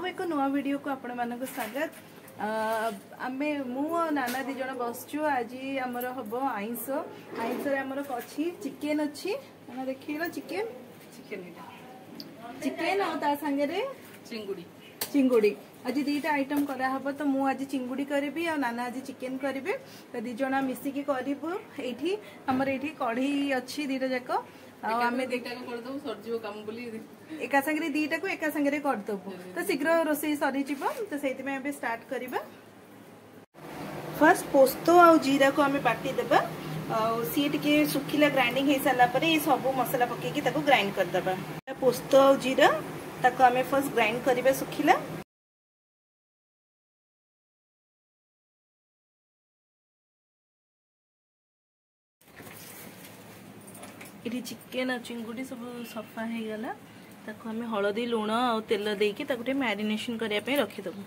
आउ एक नुआ वीडियो को आपण मानक स्वागत। आमे मु नाना दी जण बसचु। आज हमर हबो आइंस रे हमर अछि चिकन अछि ना देखिलो चिकन और ता संगे रे चिंगुड़ी आज दीटा आइटम करा हबो। तो मु आज चिंगुड़ी करबी और नाना आज चिकन करबे। तो दी जणा मिसी की करबो। एठी हमर एठी कढ़ी अछि दीटा जाको आमे दीटा को कर दउ सरजियो काम बोली एका संगे दीटा को एका संगे कर दबो। तो शीघ्र रोसई सरी जिवो। तो सेति में अबे स्टार्ट करबा। फर्स्ट पोस्तो और जीरा को हमें बाटी देबा और सी टिके सुखिला ग्राइंडिंग हे साला परे ये सब मसाला पके की ताको ग्राइंड कर देबा। पोस्तो और जीरा ताको हमें फर्स्ट ग्राइंड करबा सुखिला। इटी चिकन और चिंगुड़ी सब सफा हो गला। ताको हमें हलदी लुण और तेल देकी ताको टे मैरिनेशन करिया पे रखी दबो।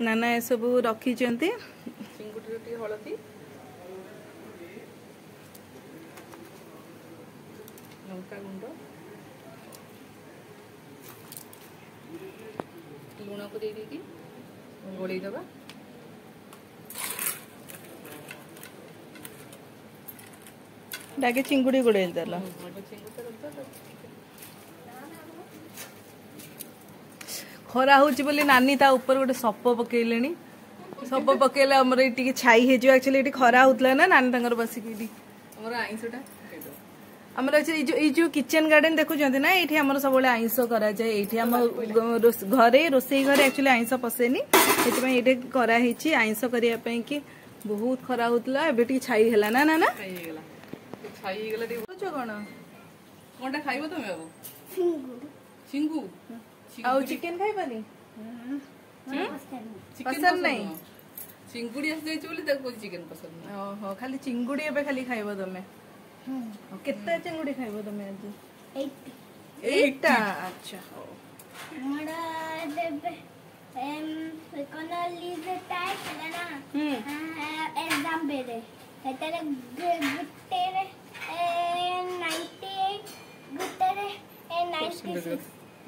नाना ए सब रखी चंती चिंगुड़ी टे हलदी लंका गुंड लुण को दे देकी गोळी दबा। डाके चिंगुड़ी गोड़े देला। खरा होची बोली नानी ता ऊपर गोटे सप पकेलेनी। सप पकेले हमर एटी छाई हे जो एक्चुअली एटी खरा होतला ना नानी तंगर बसी की हमर आइंसटा हमर ए जो किचन गार्डन देखु जंती ना एठी हमर सब बळे आइंस करा जाय। एठी हम घरे रोसई घरे एक्चुअली आइंस पसेनी। एति में एटे करा हेची आइंस करिया पे की बहुत खरा होतला। एबे टी छाई हैला ना नाना छाई हेला छाई गला दे बोचो कोन कोनटा खाइबो तमे अब चिंगू आउ चिकन खाइबानी पसंद नहीं चिंगुड़ी आस जाय बोली ताको चिकन पसंद। ओहो खाली चिंगुड़ी एबे खाली खाइबो तमे। केते चिंगुड़ी खाइबो तमे आज 8 अच्छा मोड़ा देबे कोन लीज टाइट ना एग्जाम बेरे हेतरे गुटेरे 98 गुटेरे 96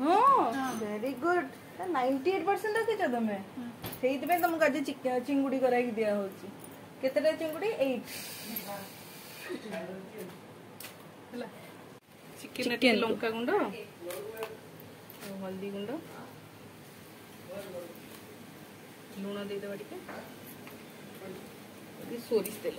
हां वेरी गुड 98% रखि छ तमे। सेहित में तुम आज चिंगुड़ी कराई दिया होची। केतेटा चिंगुड़ी 8 हला चिकन लंका गुंड हल्दी गुंड लूण दे देबा टिके सोरिस तेल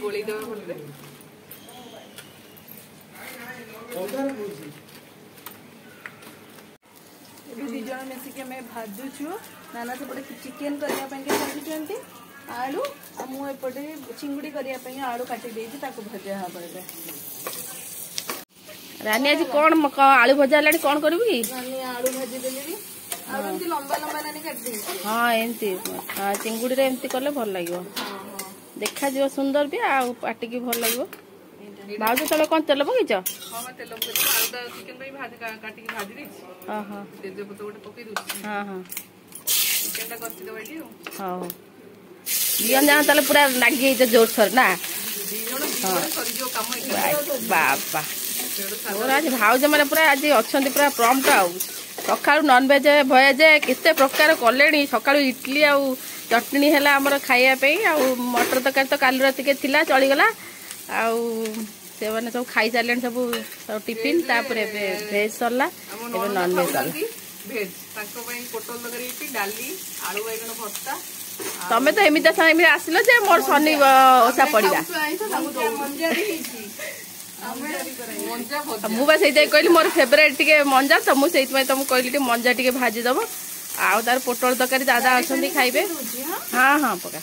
गोली देवा बोलबे दी जण मिसी के मैं भाजू छु। नाना से पड़े चिकन करिया पे के भाजूचंती आलू आ मु एपटे चिंगुड़ी करिया पे आलू काटी देछि ताको भजा हा पड़े। रानी आज कोन आलू भजा लाडी कोन करबी की रानी आलू भाजी देली आलू एंती लंबा लंबा नानी काट दे। हां एंती हां चिंगुड़ी रे एंती करले भल लागिवो। देखा जियो सुंदर भी आ पाटी की भल लागिवो। भाउज तले कोन तेल पकैछ? हां मैं तेल पकैछ आलू दा चिकन भाई भाजी काटी की भाजी देछि। हां हां तेज पत्ता गोटे पकै दउछि। हां हां चिकन दा करछि दे बाडी। हां दियन जान तले पूरा लागी जे जोर सर ना दी जण सरी जो काम बाबा और आज भाउज माने पूरा आज अछंती पूरा प्रॉम्प्ट आउ सकाळु नॉन वेज भेज केते प्रकार कलेनी। सकाळु इडली आ चटनी हैला हमर खाइया पे आ मटर तकारी तो काली रात के थिला चली गला आ से माने सब खाई सालेन सब टिफिन तापर वेज सरला एबे नॉन वेज सरला। वेज ताको पई पोटल तकारी पी डाली आलू बैगन भत्ता। तमे तो एमिता साइम रे आसिलो जे मोर सनी ओसा पड़िया मु बस से कहली मोर फेवरेट टिके मंजा। तो मुझे तुम कहली मंजा टिके भाजी दब आउ तार पोटल तकारी दादा अच्छा खाइबे। हाँ हाँ पका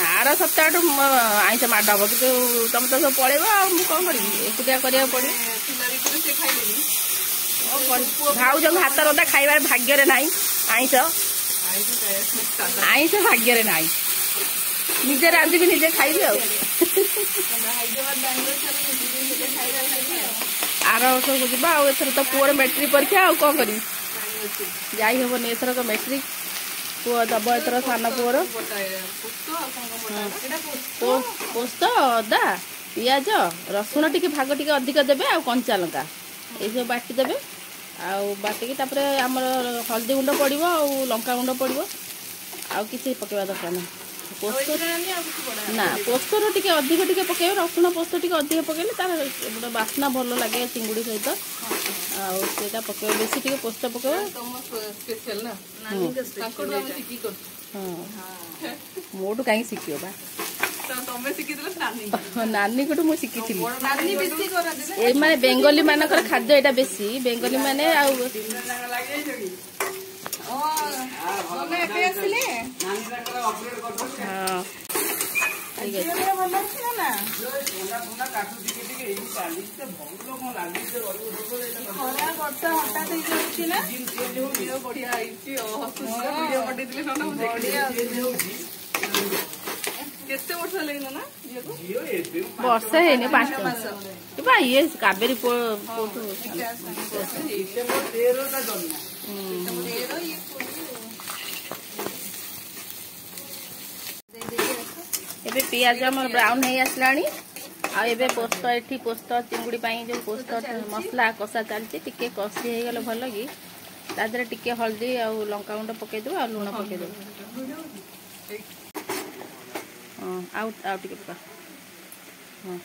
आर सप्ताह आईस माड हम कि तुम तो सब पड़े कौन करी एकुटिया करा पड़े। भाउज हाथ रंधा खाइबार भाग्य ना आईस आईस भाग्य ना निजे रांधि निजे खाइबे आर वर्ष को जा एथर तो पुअर मैट्रिक परीक्षा आ कौन करी जाई हेबनी एथर मैट्रिक पुओ दब एथर सान पुओर पोस्त अदा पियाज रसुण टिके भाग टिके अधिक देबे आ कंचा लंका ये सब बाटी देबे आ बाटिकी तापरे हमर हल्दी गुंड पड़िबो आ लंका गुंड पड़िबो आ किसी पकेवा दरकार ना पोस्त ना पोस्तर टिके अधिक टिके पकेबे रसुण पोस्त टिके अधिक पकेले तार गोटे बास्ना भल लगे चिंगुड़ी सहित आटा पकेबे बेसी टिके पोस्त पकेबे मोटू कहीं शिखियो बा नानी को शिखी ए माने बेंगली मानकर खाद्य एटा बेसी बेंगली माने आ वर्षा है 5 मास ये कावेरी एबे पियाज हमर ब्राउन है आसलानी आ एबे पोस्त एठी पोस्त चिंगुड़ी पाई जो पोस्त मसला कषा चलती टिके कषी हे गले भल कि तादरे टिके हल्दी आ लंका गुंड पके दो आ लूण पके दो हां आउ टिके पका हां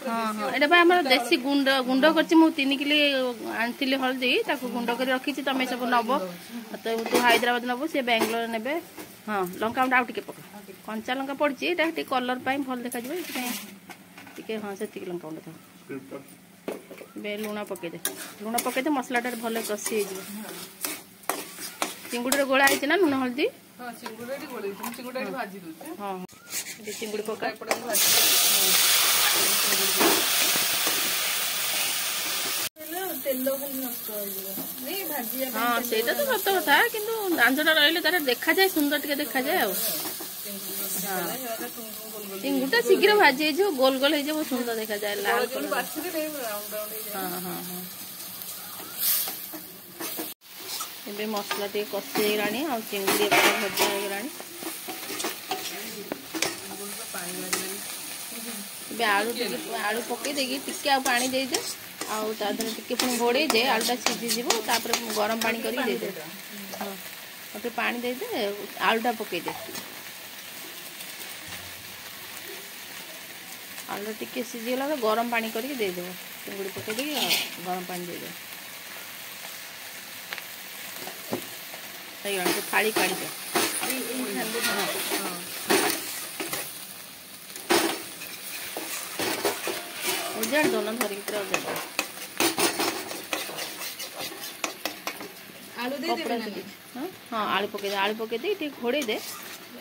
हाँ एटा बा हमर देसी गुंड गुंड करछि मु 3 किलो आनथिली हल्दी ताको गुंड कर रखी छी तमे सब नबो तो हैदराबाद नबो से बेंगलोर नेबे हाँ लंका गुंड आउ टिके पका कंचा लंका पड़छि एटा टिके कलर पाई भल देखा जबो टिके हाँ से टिके लंका गुंड था बे लूण पके दे मसला टा भल कसी हे जबो चिंगुड़ी रे गोळा आइछ ना लूण हल्दी हां चिंगुड़ी रे गोळा चिंगुड़ी रे भाजी दो हां चिंगुड़ी पका हाँ सेटा तो सत कथा किंतु आंचटा रहिले तार देखा जाए सुंदर टिके देखा जाए चिंगुटा शीघ्र भाजी जो गोल गोल है बहुत सुंदर देखा जाए लाल हाँ हाँ हाँ ए मसला टे कषी गलानी आ चिंगुड़ी भजा हो गलानी आलू पकई देगी टिके आ पानी दे दे आउ तादर टिके पुणी घोड़े दे आलूटा सीझी जीव तापर गरम पानी करके दे दे हाँ पानी दे दे आलूटा पकई दे आलू टिके सीझीगला गरम पानी करके दे देव चिंगुड़ी पकई दे गरम पानी दे दे थाली काढ़ी दे उजाड़ दो ना धरी की उजाड़ आलू दे दे हाँ आलू पके दे टे घोड़े दे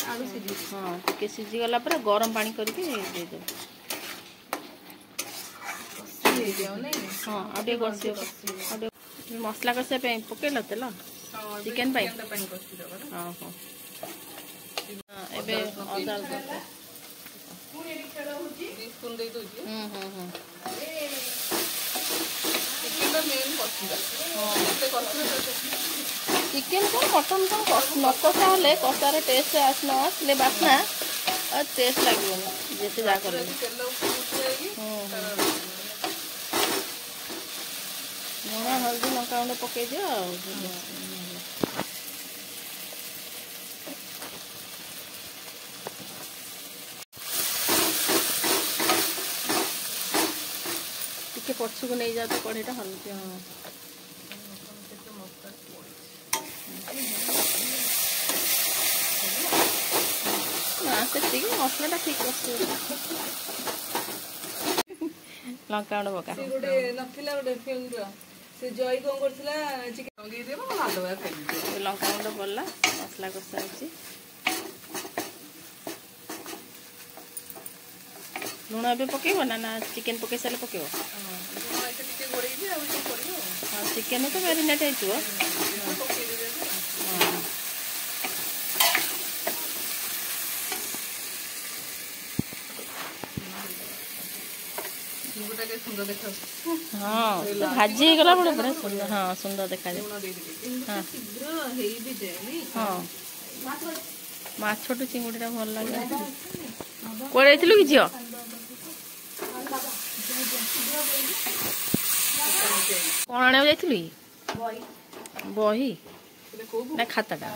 आलू सीझी हाँ टिके सीझी गला पर गरम पानी करके दे दे हाँ आ टे कसी मसला कषा पकेल तेल चिकेन पाई हाँ हाँ एबे अदा चिकेन को मटन को न कषा हेले कषार टेस्ट आसले बास्ना टेस्ट लगे जैसे जा कर लुण हल्दी लंका गुंड पकई दियो टिके पछुक नहीं जाओ तो कढ़ईटा हल्के हाँ से मसलाटा ठीक लंका गुंड पका गोटे नथिला गोटे फिल्म से जय कोन करथिला चिकेन लगे देबो भालो फेर लंका गुंड पड़ला मसला कषा होची लुण ए पकेब ना चिकेन पकई सारे पकेब हाँ चिकेन तो मैरिनेट हो चिंगुटा के हाँ भाजी गला बड़े बड़े सुंदर हाँ सुंदर देखा जाए हाँ हाँ माछटू चिंगुड़ीटा भल लगे कौन जाइलु कि झील कौन आने जाइलु बही ना खाताटा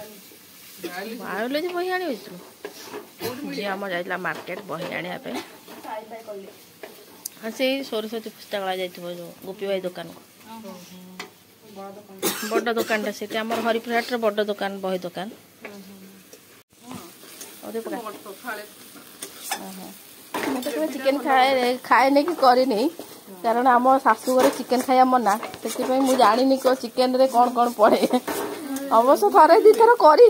बायोलोजी बही आने जी आम जाइला मार्केट बही आने हाँ से सरस्वती पुस्तकालय जाइए जो गोपी भाई दुकान को बड़ दुकान से हरिपुरहाट बड़ दुकान बही दुकान मुझे तो चिकेन खाए नहीं कि करनी कारण आम शाशु घर चिकेन खाया मना से मुझे जानी को चिकेन रे कौन कौन पड़े अवश्य थरे दी थर करी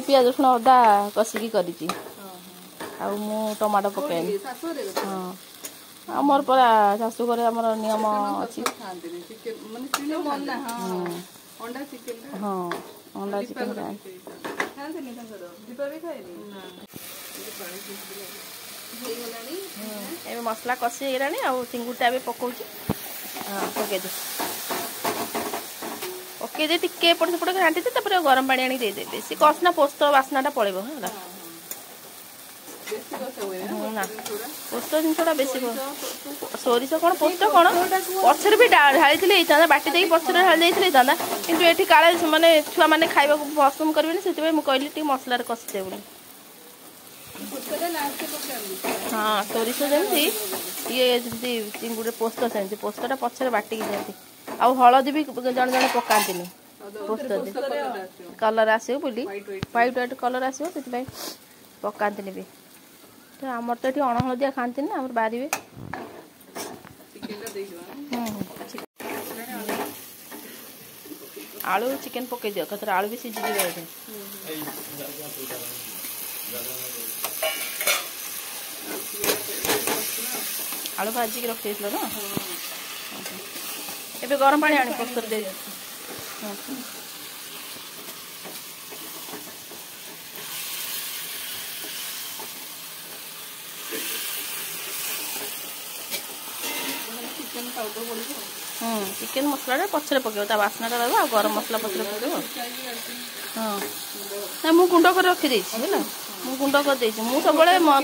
पियाज रसुण अदा कसिकी करी टमाटो पकाएनी हाँ आमर परा शाशु घर आम नियम अच्छी हाँ अंडा चिकेन ए मसला कषि गलानी आ चिंगुटा भी पकाउची हाँ पकई दे टिके एपट सेपट घाटी दे गरम पानी आनी दे बेसी कसना पोस्त बास्नाटा पड़ेबो है ना पोस्त जिनसा बेसी सोरिष कौन पोस्त कौन पचर भी ढाई बाटी दे पचर ढाई देता किंतु ये काले माने छुआ मैंने खाइबा पसंद करेंगे से कहली मसलार कषिदे बोली हाँ सोरिष जमी ये चिंगुड़ी पोस्त सेमती पोस्तटा पचर बाटिकी दिखती आउ हलदी भी जड़े जड़े पकाती पोस्त कलर आसो बोली व्हाइट व्हाइट कलर आसो से पकाती भी तो आमर तो ये अणहलदिया खाती ना आम बारे आलू चिकेन पकई दियो कतरा आलू भी सीझी जाए आलू भाजिक रखी ना ए गरम पानी आनी पोस्तर दे चिकेन मसला पचर पक बास्ना रहा गरम मसला पचर पक हाँ ना मुझे गुंड कर रखी है गुंड कर सब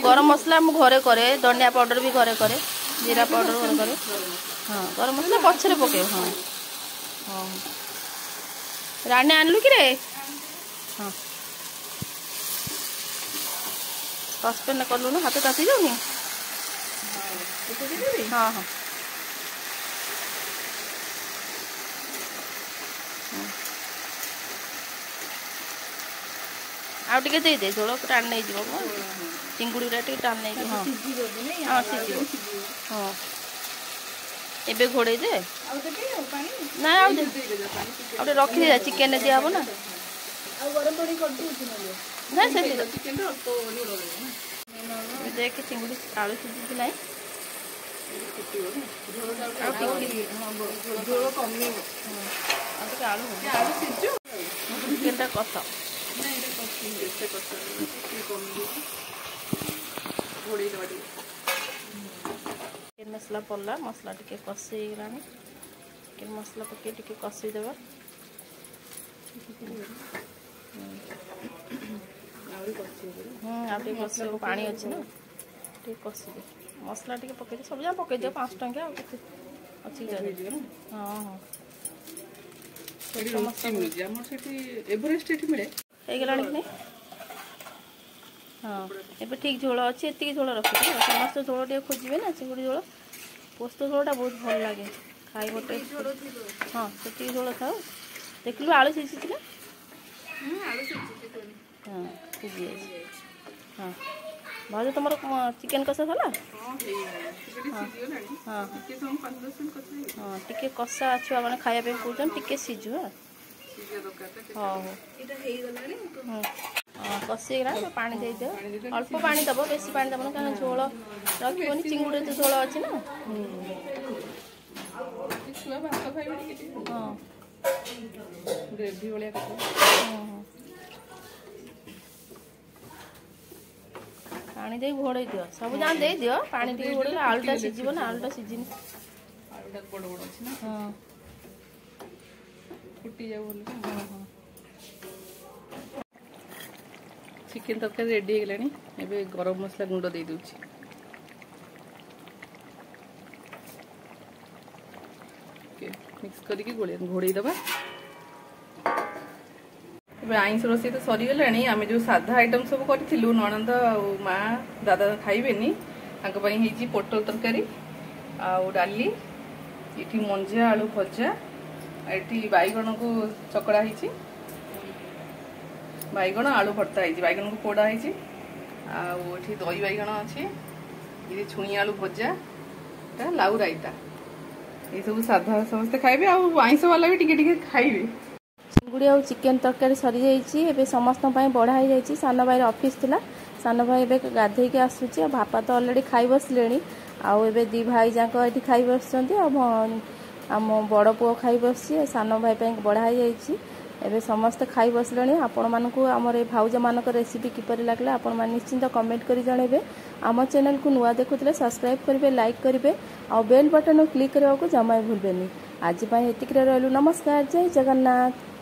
गरम मसला मु घरे करे धनिया पाउडर भी घरे करे जीरा पाउडर घरे करे हाँ गरम मसला पचर पक हाँ हाँ राणी आनलु कि रे हाँ सस्पेन कलु ना हाथ ताती जाऊनी हाँ हाँ आउ टे दे दे झोल टाण नहीं चिंगुड़ी टे टाण नहीं हाँ हाँ सीझ हाँ एबे घोड़े दे ना आउ रखी दे चिकेन दिहब ना ना से देख चिंगुड़ी आलू सीझी ना चिकेन कस चिकेन मसला पड़ला मसला टे कषि गलानी चिकेन मसला पकई टे कषिदेव कष पानी अच्छी ना टे कषिदे मसला टे पकई सब जगह पकई दियो 5 टंकिया अच्छी हाँ हाँ ହେଇଗଲାଣି କି ନାଇଁ हाँ ଏବେ ठीक झोल अच्छी एति झोल रखी समस्त झोल टे खोजे ना चिंगुड़ी झोल पोस्त झोलटा बहुत भल लगे खाई गोटे हाँ से झोल था देखलु आलू सीझी हाँ सीझी हाँ भाज तुम चिकेन कषा था हाँ हाँ टे कषा छुआ मैंने खायापी कौन टे सीझु हाँ हाँ कषि गला पानी दे दियो अल्प पानी दब बेसी पानी दब क्या झोल रखी चिंगुड़ी तो झोल अच्छी ना हाँ ग्रेवी भाया पानी दे घोड़े दियो सब जान दे दियो पानी टी घोड़े आलूटा सिजिबो ना आलूटा सिजिनी आलूटा बड़ बड़ अछि ना हां फुटी जाऊ बोल हां चिकन तरकारी रेडी हो गलानी एबे गरम मसला गुंड दे दूची ओके मिक्स करके घोड़े दबा आईस रोषे तो सरी गलानी आमे जो साधा आइटम सब करूँ ननंद माँ दादा खाइबेनी पोटल तरकारी डाली ये मंजा आलू भजा ये बैगण को चकड़ा है बैगण आलू भर्ता है बैगण को पोड़ा है दही बैगण अच्छे ये छुई आलू भजा लाउ रायता ये सब साधा समस्ते खाइबे आईस वाला भी टिके खाइबे चिंगुड़ी और चिकेन तरकारी सरी जाइए समस्त बढ़ा सान भाई ऑफिस थिला सान भाई ए गाधे के आसूची बापा तो ऑलरेडी खाई बसले आउ ए दी भाई जाक ये खाई बस आम बड़ पुओ खाई बस सान भाई बढ़ा एबे समस्त खाई बसले आपण मानक आमर ए भाउज मानक रेसिपी किपर लागला आपण मान निश्चिंत कमेंट करी जणेबे आम चैनल को नुआ देखुले सब्सक्राइब करेंगे लाइक करेंगे और बेल बटन क्लिक करने को जमा भूलबेनी आज एतिक रहलु नमस्कार जय जगन्नाथ।